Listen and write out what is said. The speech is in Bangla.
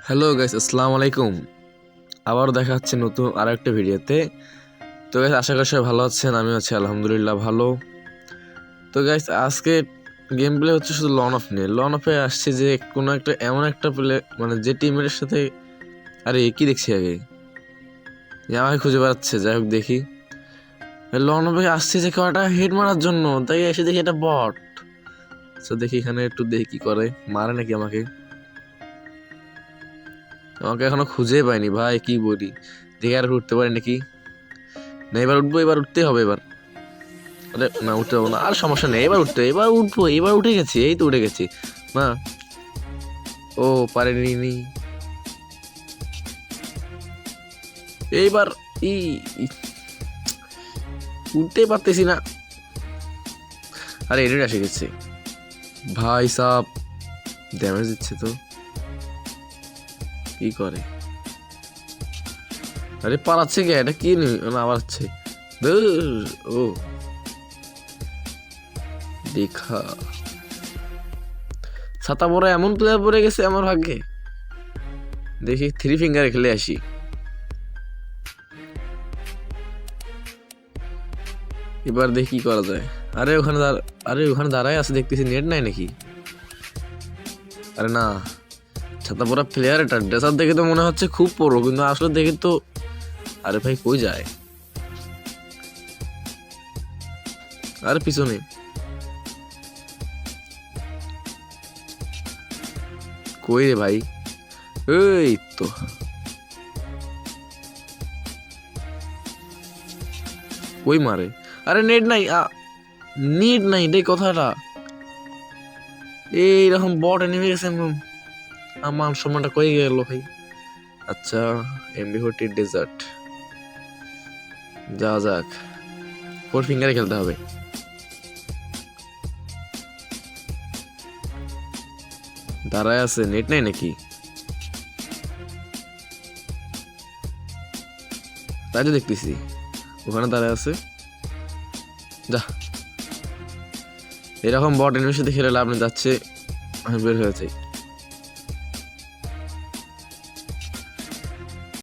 হ্যালো গাইস, আসসালামু আলাইকুম। আবারও দেখা হচ্ছে নতুন আরো একটা ভিডিওতে। তো গাইস, আশা করি সবাই ভালো আছেন। আমি আছি আলহামদুলিল্লাহ ভালো। তো গাইস, আজকে গেম প্লে হচ্ছে শুধু লন অফ নিয়ে। লন অফে আসছে যে কোনো একটা এমন একটা প্লে, মানে যে টিমের সাথে, আরে কি দেখছি আগে, আমাকে খুঁজে বেড়াচ্ছে। যাই হোক, দেখি লন অফে আসছে যে কয়টা হেড মারার জন্য, তাই এসে দেখি এটা বট। তো দেখি এখানে একটু দেখি কি করে, মারে নাকি আমাকে। আমাকে এখনো খুঁজে পাইনি ভাই, কি বলি। দেখি আর উঠতে পারি নাকি না। এবার উঠবো, এবার উঠতেই হবে এবার। আরে না, উঠতে পারবো না, আর সমস্যা নেই, এবার উঠবো, এবার উঠে গেছি, এই তো উঠে গেছি না। ও পারেনি নি। এইবার ই ই- উঠতেই পারতেছি না। আরে এডিট এসে গেছে ভাই সাব, ড্যামেজ দিচ্ছে তো, কি করে। আরে পালাচ্ছে কে, এটা কি না, আবার হচ্ছে। ও দেখা, ছাতা পরে এমন প্লেয়ার পড়ে গেছে আমার ভাগ্যে। দেখি থ্রি ফিঙ্গারে খেলে আসি। এবার দেখি কি করা যায়। আরে ওখানে আরে ওখানে দাঁড়ায় আছে, দেখতেছি নেট নাই নাকি। আরে না, ছাতা পরা প্লেয়ার, এটা ড্রেসার দেখে তো মনে হচ্ছে খুব পড়ো, কিন্তু আসলে দেখে তো, আরে ভাই কই যায়। আরে পিছনে, কই রে ভাই। এই তো, কই মারে। আরে নেট নাই, নেট নাই রে কথাটা। এইরকম বট নেমে গেছে, আমার সময়টা কই গেল ভাই। আচ্ছা, এমবি40 ডেজার্ট, যা যাক, ফোর ফিঙ্গারে খেলতে হবে। দাঁড়ায় আছে, নেট নাই নাকি, তাই তো দেখতেছি। ওখানে দাঁড়ায় আছে, যা। এরকম বট এনিমির সাথে খেলে লাভ নেই, যাচ্ছে আমি বের হয়ে যাই।